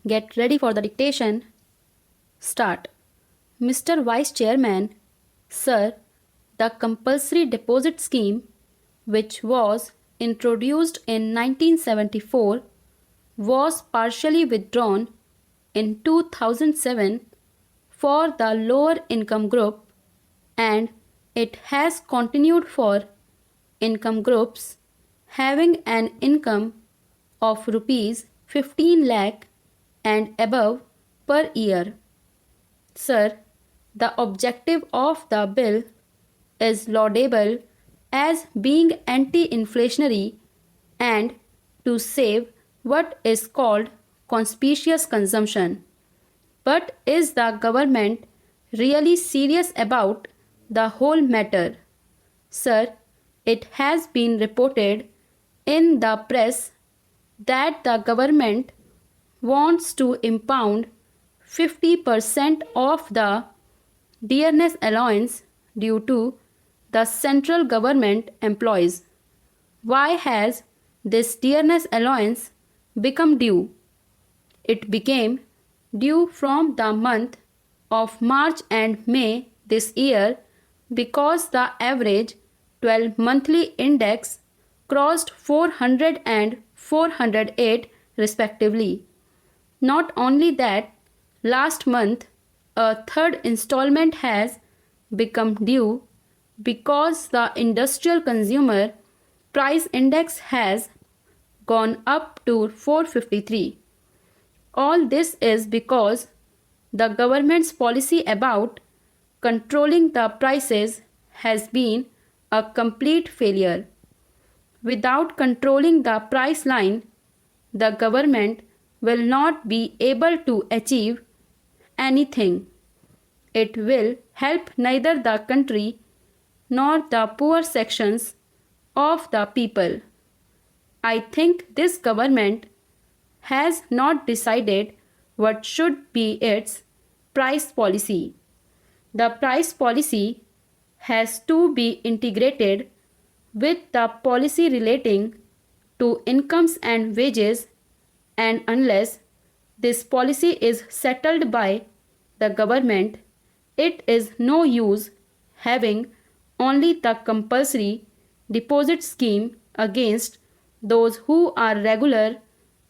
Get ready for the dictation. Start. Mr. Vice Chairman, Sir, the compulsory deposit scheme, which was introduced in 1974, was partially withdrawn in 2007 for the lower income group, and it has continued for income groups having an income of rupees 15 lakh and above per year. Sir, the objective of the bill is laudable as being anti-inflationary and to save what is called conspicuous consumption. But is the government really serious about the whole matter? Sir, it has been reported in the press that the government wants to impound 50% of the dearness allowance due to the central government employees. Why has this dearness allowance become due? It became due from the month of March and May this year because the average 12 monthly index crossed 400 and 408 respectively. Not only that, last month a third installment has become due because the industrial consumer price index has gone up to 453. All this is because the government's policy about controlling the prices has been a complete failure. Without controlling the price line, the government will not be able to achieve anything. It will help neither the country nor the poor sections of the people. I think this government has not decided what should be its price policy. The price policy has to be integrated with the policy relating to incomes and wages, and unless this policy is settled by the government, it is no use having only the compulsory deposit scheme against those who are regular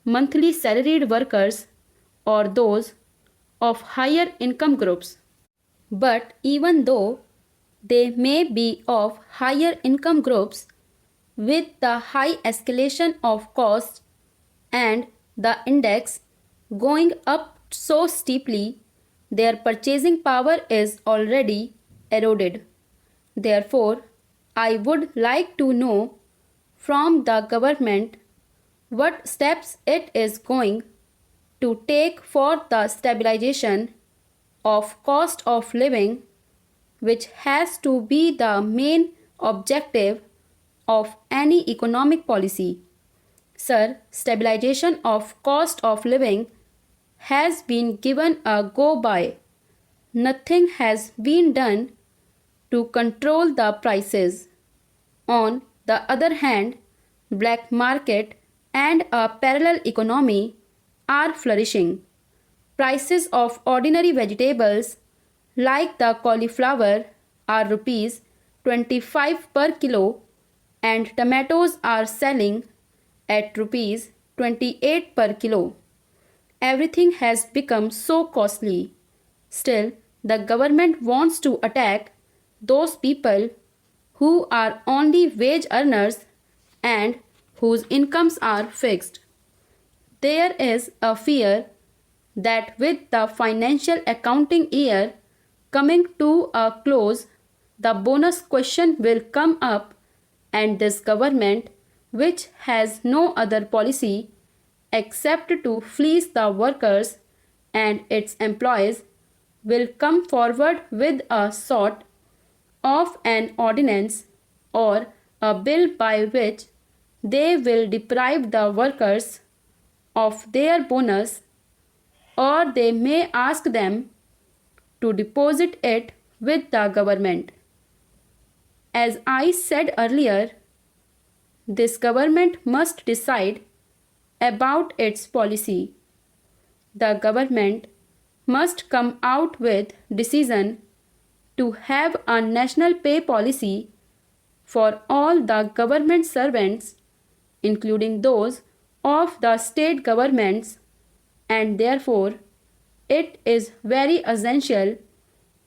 monthly salaried workers or those of higher income groups. But even though they may be of higher income groups, with the high escalation of costs and the index going up so steeply, their purchasing power is already eroded. Therefore, I would like to know from the government what steps it is going to take for the stabilization of cost of living, which has to be the main objective of any economic policy. Sir, stabilization of cost of living has been given a go by. Nothing has been done to control the prices. On the other hand, black market and a parallel economy are flourishing. Prices of ordinary vegetables like the cauliflower are rupees 25 per kilo and tomatoes are selling at rupees 28 per kilo. Everything has become so costly. Still, the government wants to attack those people who are only wage earners and whose incomes are fixed. There is a fear that with the financial accounting year coming to a close, the bonus question will come up, and this government, which has no other policy except to fleece the workers and its employees, will come forward with a sort of an ordinance or a bill by which they will deprive the workers of their bonus, or they may ask them to deposit it with the government. As I said earlier, this government must decide about its policy. the government must come out with decision to have a national pay policy for all the government servants, including those of the state governments, and therefore it is very essential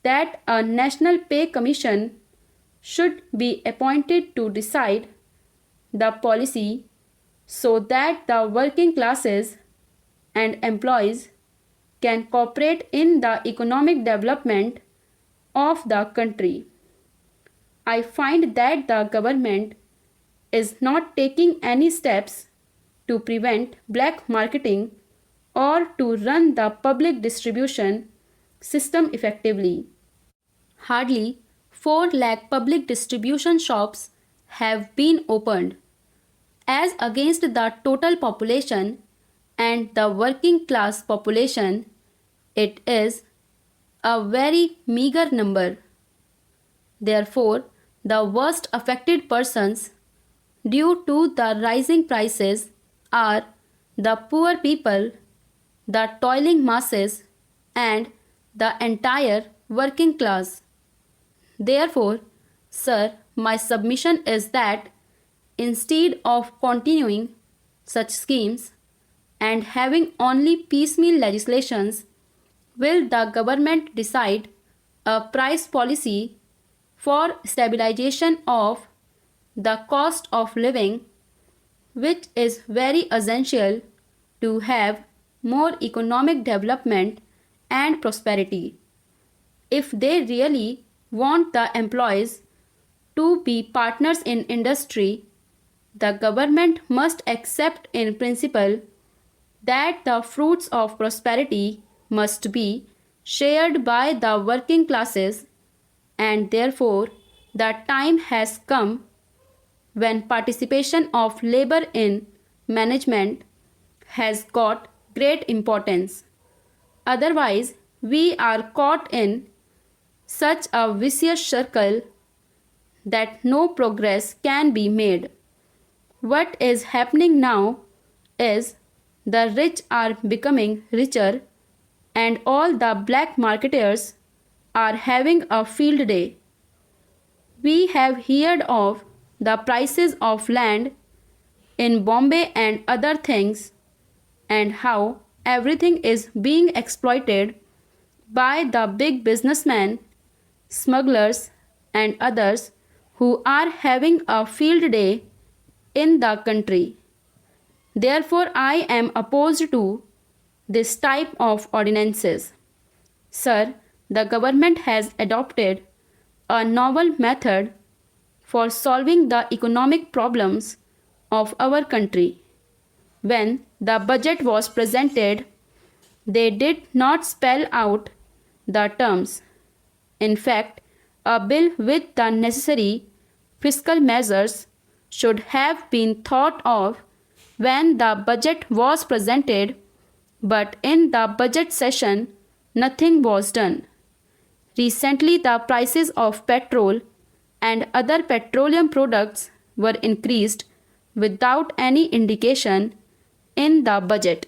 that a national pay commission should be appointed to decide the policy so that the working classes and employees can cooperate in the economic development of the country. I find that the government is not taking any steps to prevent black marketing or to run the public distribution system effectively. Hardly 4 lakh public distribution shops have been opened. As against the total population and the working class population, it is a very meager number. Therefore, the worst affected persons due to the rising prices are the poor people, the toiling masses, and the entire working class. Therefore, sir, my submission is that instead of continuing such schemes and having only piecemeal legislations, will the government decide a price policy for stabilization of the cost of living, which is very essential to have more economic development and prosperity. If they really want the employees to be partners in industry, the government must accept in principle that the fruits of prosperity must be shared by the working classes, and therefore the time has come when participation of labor in management has got great importance. Otherwise, we are caught in such a vicious circle that no progress can be made. What is happening now is the rich are becoming richer and all the black marketers are having a field day. We have heard of the prices of land in Bombay and other things, and how everything is being exploited by the big businessmen, smugglers, and others who are having a field day in the country. Therefore, I am opposed to this type of ordinances. Sir, the government has adopted a novel method for solving the economic problems of our country. When the budget was presented, they did not spell out the terms. In fact, a bill with the necessary fiscal measures should have been thought of when the budget was presented, but in the budget session, nothing was done. Recently, the prices of petrol and other petroleum products were increased without any indication in the budget.